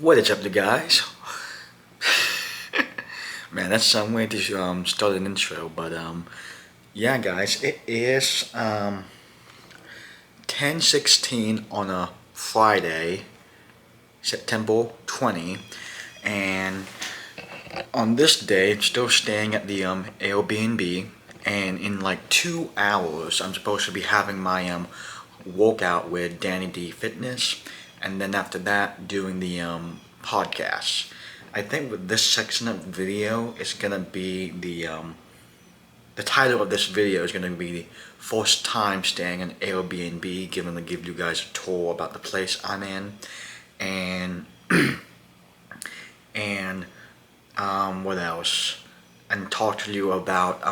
What is up, you guys? Man, that's some way to start an intro, but yeah, guys, it is 10:16 on a Friday, September 20, and on this day, I'm still staying at the Airbnb, and in like 2 hours, I'm supposed to be having my workout with Dani D Fitness, and then after that, doing the podcast. I think with this section of video, it's gonna be the title of this video is gonna be the first time staying in Airbnb, given to give you guys a tour about the place I'm in, and and what else? And talk to you about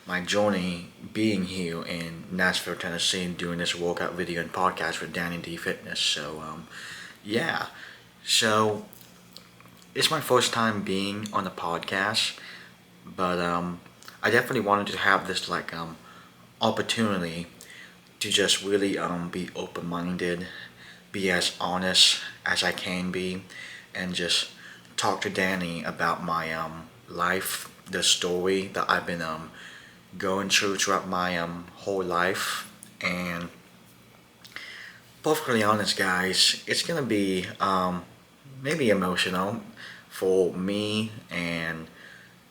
my journey being here in Nashville, Tennessee, and doing this workout video and podcast with Dani D Fitness. So, yeah. So, it's my first time being on a podcast, but I definitely wanted to have this opportunity to just really be open-minded, be as honest as I can be, and just talk to Dani about my life, the story that I've been going throughout my whole life, and perfectly honest, guys, it's gonna be maybe emotional for me and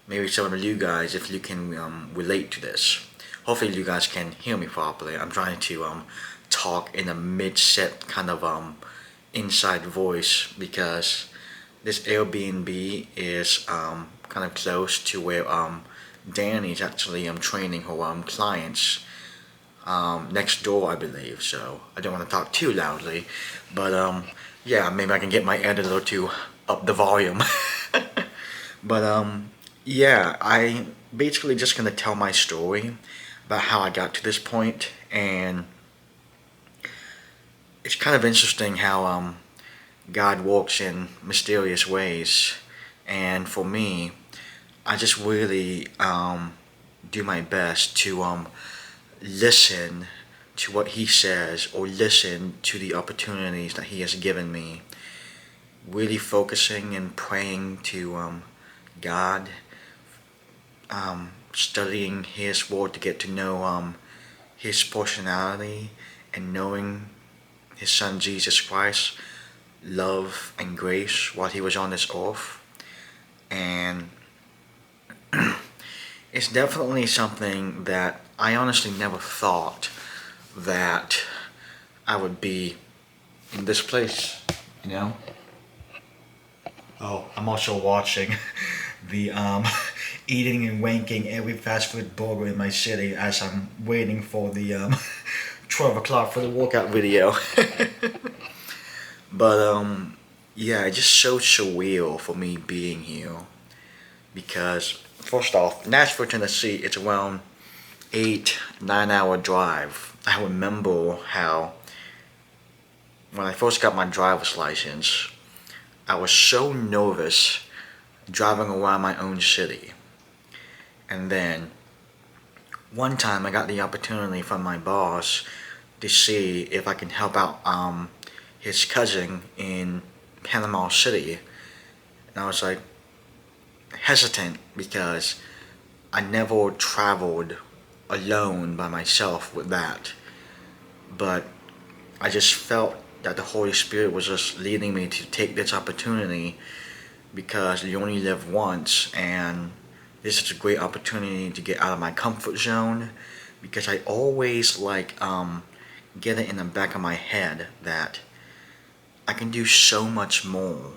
maybe some of you guys if you can relate to this. Hopefully, you guys can hear me properly. I'm trying to talk in a mid-set kind of inside voice because this Airbnb is kind of close to where Danny is actually training her clients next door, I believe. So I don't want to talk too loudly, but yeah, maybe I can get my editor to up the volume. But yeah, I basically just gonna tell my story about how I got to this point, and it's kind of interesting how God works in mysterious ways. And for me, I just really do my best to listen to what He says or listen to the opportunities that He has given me. Really focusing and praying to God, studying His Word to get to know His personality and knowing His Son Jesus Christ, love and grace while He was on this earth. And it's definitely something that I honestly never thought that I would be in this place, you know? Oh, I'm also watching the eating and wanking every fast food burger in my city as I'm waiting for the 12 o'clock for the workout video. But yeah, it's just so surreal for me being here because first off, Nashville, Tennessee, it's around 8-9 hour drive. I remember how when I first got my driver's license, I was so nervous driving around my own city. And then one time I got the opportunity from my boss to see if I can help out his cousin in Panama City. And I was like hesitant because I never traveled alone by myself with that. But I just felt that the Holy Spirit was just leading me to take this opportunity because you only live once, and this is a great opportunity to get out of my comfort zone because I always get it in the back of my head that I can do so much more,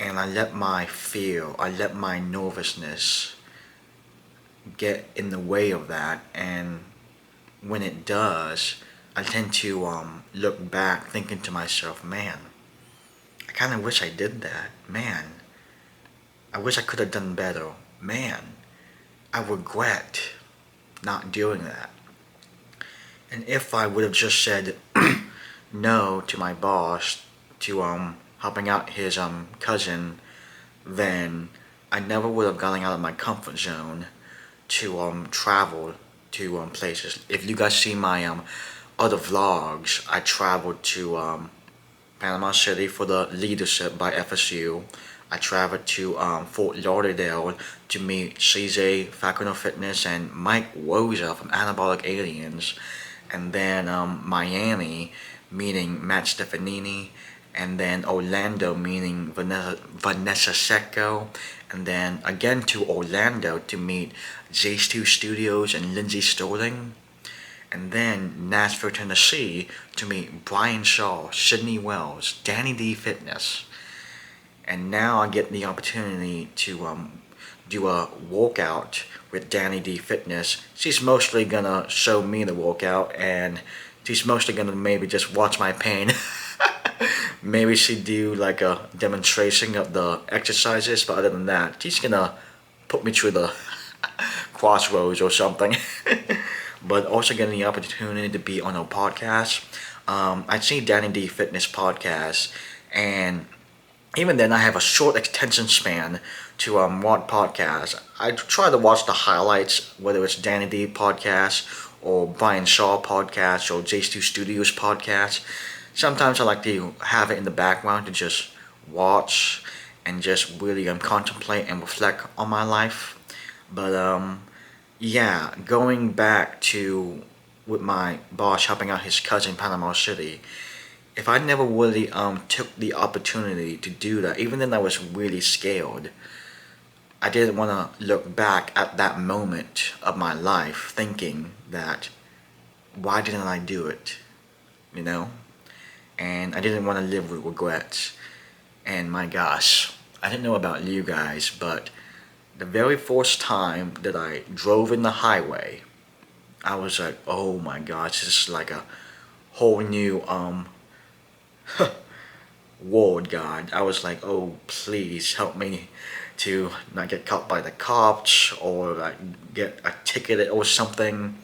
and I let my fear, I let my nervousness get in the way of that, and when it does, I tend to look back thinking to myself, man, I kind of wish I did that. Man, I wish I could have done better. Man, I regret not doing that. And if I would have just said no to my boss to helping out his cousin, then I never would have gotten out of my comfort zone to travel to places. If you guys see my other vlogs, I traveled to Panama City for the Leadership by FSU. I traveled to Fort Lauderdale to meet CJ, Faculty of Fitness, and Mike Woza from Anabolic Aliens. And then Miami, meeting Matt Stefanini. And then Orlando, meeting Vanessa Secco. And then again to Orlando to meet J2 Studios and Lindsay Sterling. And then Nashville, Tennessee to meet Brian Shaw, Sydney Wells, Dani D Fitness. And now I get the opportunity to do a workout with Dani D Fitness. She's mostly gonna show me the workout, and she's mostly gonna maybe just watch my pain. Maybe she do like a demonstration of the exercises, but other than that, she's gonna put me through the crossroads or something. But also getting the opportunity to be on a podcast. I see Dani D Fitness Podcast, and even then I have a short attention span to watch podcasts. I try to watch the highlights, whether it's Dani D Podcast or Brian Shaw Podcast or J2 Studios Podcast. Sometimes I like to have it in the background to just watch and just really contemplate and reflect on my life. But yeah, going back to with my boss helping out his cousin in Panama City, if I never really took the opportunity to do that, even then I was really scared. I didn't want to look back at that moment of my life thinking that why didn't I do it, you know? And I didn't want to live with regrets. And my gosh, I didn't know about you guys, but the very first time that I drove in the highway, I was like, oh my gosh, this is like a whole new world, God. I was like, oh please help me to not get caught by the cops or like get a ticket or something.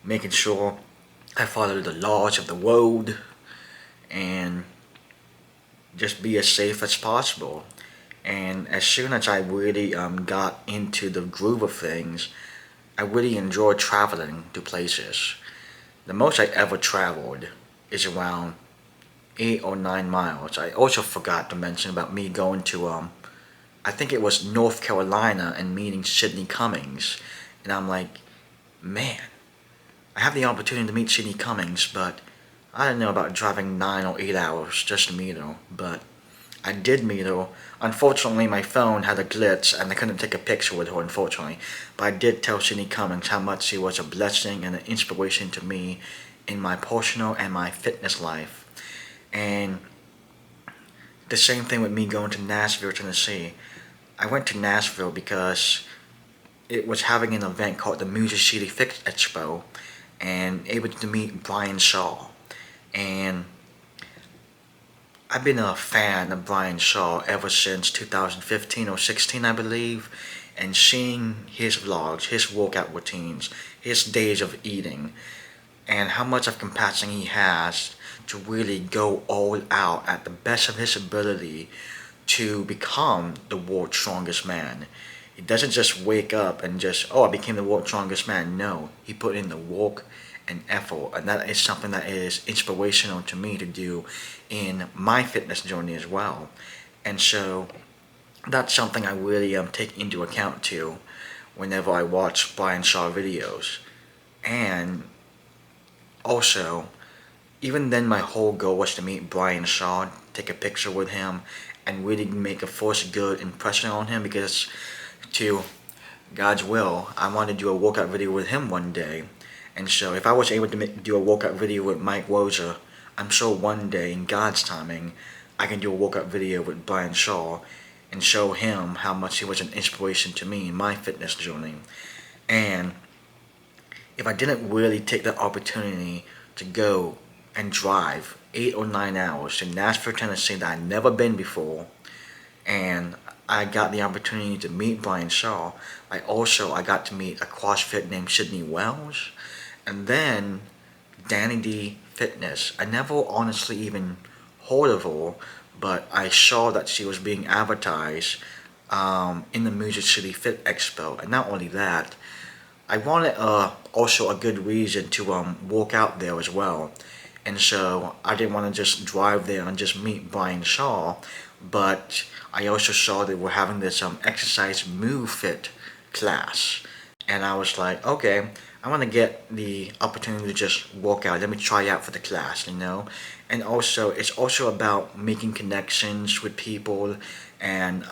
Making sure I follow the laws of the road and just be as safe as possible. And as soon as I really got into the groove of things, I really enjoyed traveling to places. The most I ever traveled is around 8 or 9 miles. I also forgot to mention about me going to I think it was North Carolina and meeting Sydney Cummings. And I'm like, man, I have the opportunity to meet Sydney Cummings, but I didn't know about driving 9 or 8 hours just to meet her. But I did meet her. Unfortunately, my phone had a glitch and I couldn't take a picture with her, unfortunately. But I did tell Sydney Cummings how much she was a blessing and an inspiration to me in my personal and my fitness life. And the same thing with me going to Nashville, Tennessee. I went to Nashville because it was having an event called the Music City Fix Expo and able to meet Brian Shaw. And I've been a fan of Brian Shaw ever since 2015 or 16, I believe, and seeing his vlogs, his workout routines, his days of eating, and how much of compassion he has to really go all out at the best of his ability to become the world's strongest man. He doesn't just wake up and just, oh, I became the world's strongest man. No, he put in the work and effort, and that is something that is inspirational to me to do in my fitness journey as well. And so that's something I really take into account too whenever I watch Brian Shaw videos. And also, even then my whole goal was to meet Brian Shaw, take a picture with him, and really make a first good impression on him, because to God's will, I want to do a workout video with him one day. And so if I was able to do a workout video with Mike Woza, I'm sure one day in God's timing, I can do a workout video with Brian Shaw and show him how much he was an inspiration to me in my fitness journey. And if I didn't really take the opportunity to go and drive 8 or 9 hours to Nashville, Tennessee that I'd never been before, and I got the opportunity to meet Brian Shaw, I got to meet a CrossFit named Sydney Wells, and then Dani D Fitness. I never honestly even heard of her, but I saw that she was being advertised in the Music City Fit Expo. And not only that, I wanted also a good reason to work out there as well. And so I didn't want to just drive there and just meet Brian Shaw, but I also saw that we're having this exercise move fit class. And I was like, okay, I want to get the opportunity to just walk out. Let me try out for the class, you know? And also, it's also about making connections with people and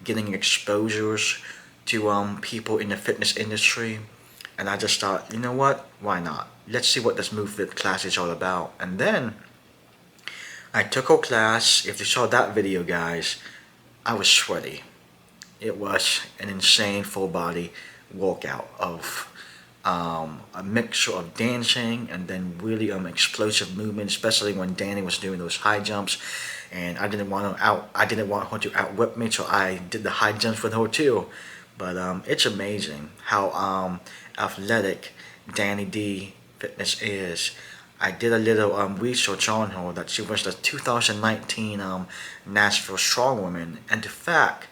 getting exposures to people in the fitness industry. And I just thought, you know what? Why not? Let's see what this Move Fit class is all about. And then I took a class. If you saw that video, guys, I was sweaty. It was an insane full body workout of a mixture of dancing and then really explosive movement, especially when Danny was doing those high jumps. And I didn't want her to outwhip me, so I did the high jumps with her too. But it's amazing how athletic Dani D Fitness is. I did a little research on her that she was the 2019 Nashville Strongwoman, and the fact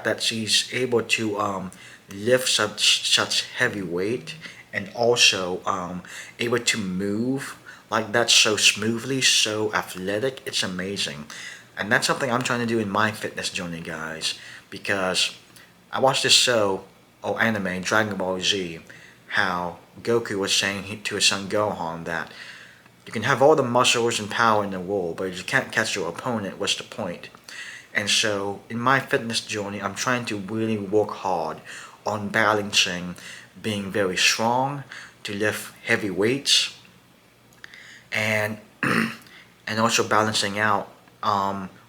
that she's able to lift such heavy weight and also able to move like that so smoothly, so athletic, it's amazing. And that's something I'm trying to do in my fitness journey, guys, because I watched this show or anime, Dragon Ball Z, how Goku was saying to his son Gohan that you can have all the muscles and power in the world, but if you can't catch your opponent, what's the point? And so in my fitness journey, I'm trying to really work hard on balancing being very strong to lift heavy weights and and also balancing out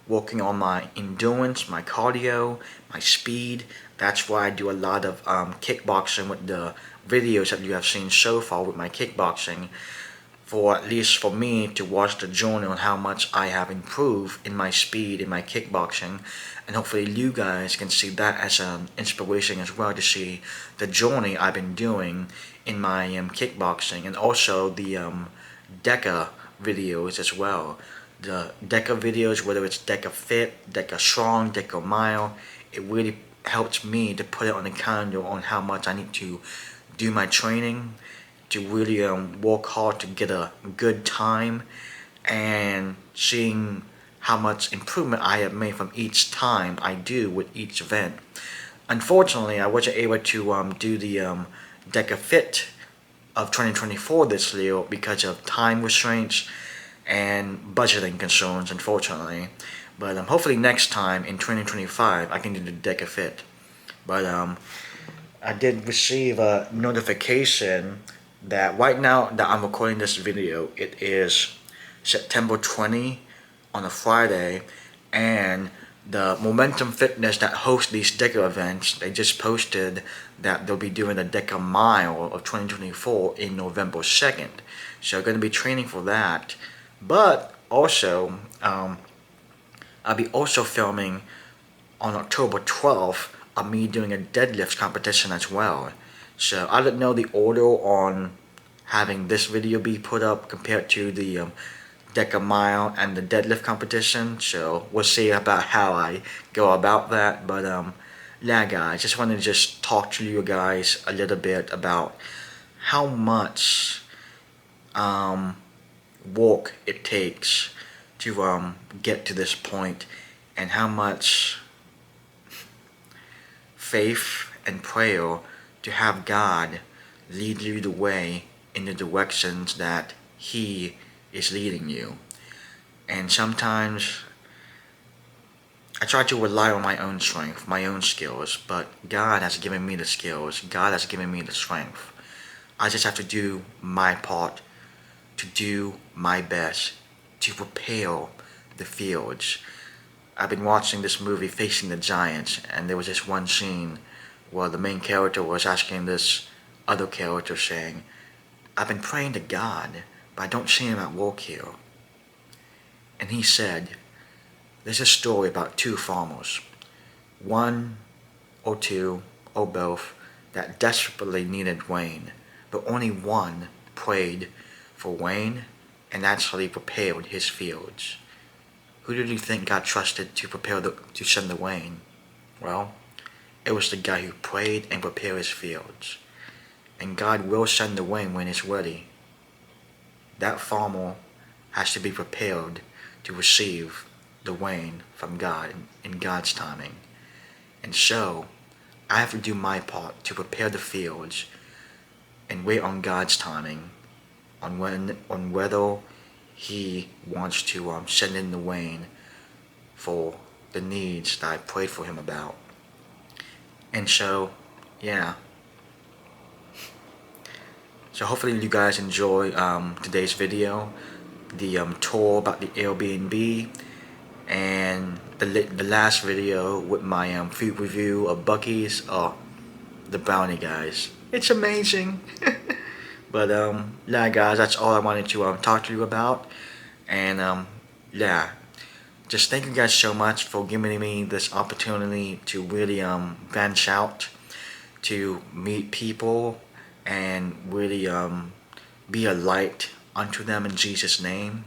working on my endurance, my cardio, my speed. That's why I do a lot of kickboxing with the videos that you have seen so far with my kickboxing, for at least for me to watch the journey on how much I have improved in my speed in my kickboxing, and hopefully you guys can see that as an inspiration as well to see the journey I've been doing in my kickboxing, and also the DECA videos as well. The DECA videos, whether it's DECA Fit, DECA Strong, DECA Mile, it really helps me to put it on the calendar on how much I need to do my training to really work hard to get a good time, and seeing how much improvement I have made from each time I do with each event. Unfortunately, I wasn't able to do the DECA Fit of 2024 this year because of time restraints and budgeting concerns, unfortunately. But hopefully next time in 2025 I can do the DECA Fit. But I did receive a notification that right now that I'm recording this video, it is September 20 on a Friday, and the Momentum Fitness that hosts these DECA events, they just posted that they'll be doing the DECA Mile of 2024 in November 2nd. So I'm going to be training for that. But also, I'll be also filming on October 12th of me doing a deadlift competition as well. So I don't know the order on having this video be put up compared to the DECA Mile and the deadlift competition. So we'll see about how I go about that. But yeah, guys, just wanted to just talk to you guys a little bit about how much work it takes to get to this point, and how much faith and prayer to have God lead you the way in the directions that He is leading you. And sometimes I try to rely on my own strength, my own skills, but God has given me the skills, God has given me the strength. I just have to do my part, to do my best, to prepare the fields. I've been watching this movie, Facing the Giants, and there was this one scene where the main character was asking this other character saying, I've been praying to God, but I don't see Him at work here. And he said, there's a story about two farmers, one or two or both, that desperately needed rain, but only one prayed for rain and actually prepared his fields. Who did you think God trusted to send the rain? Well, it was the guy who prayed and prepared his fields. And God will send the rain when it's ready. that farmer has to be prepared to receive the rain from God in God's timing. And so, I have to do my part to prepare the fields and wait on God's timing on whether He wants to send in the rain for the needs that I prayed for Him about. And so, yeah. So hopefully you guys enjoy today's video, the tour about the Airbnb, and the last video with my food review of Buc-ee's. Oh, the brownie, guys, it's amazing. But yeah, guys, that's all I wanted to talk to you about. And yeah, just thank you guys so much for giving me this opportunity to really branch out, to meet people, and really be a light unto them in Jesus' name,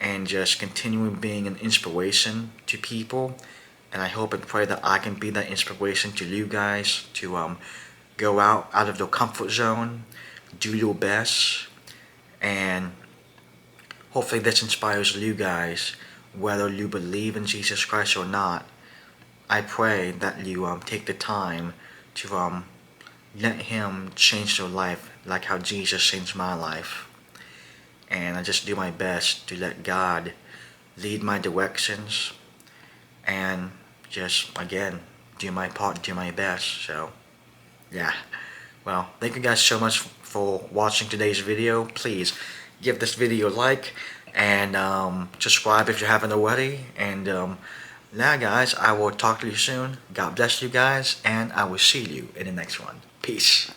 and just continuing being an inspiration to people. And I hope and pray that I can be that inspiration to you guys to go out of the comfort zone, do your best, and hopefully this inspires you guys, whether you believe in Jesus Christ or not. I pray that you take the time to let Him change your life like how Jesus changed my life. And I just do my best to let God lead my directions, and just, again, do my part, do my best. So yeah, well, thank you guys so much for watching today's video. Please give this video a like, and subscribe if you haven't already. And now, guys, I will talk to you soon. God bless you guys, and I will see you in the next one. Peace.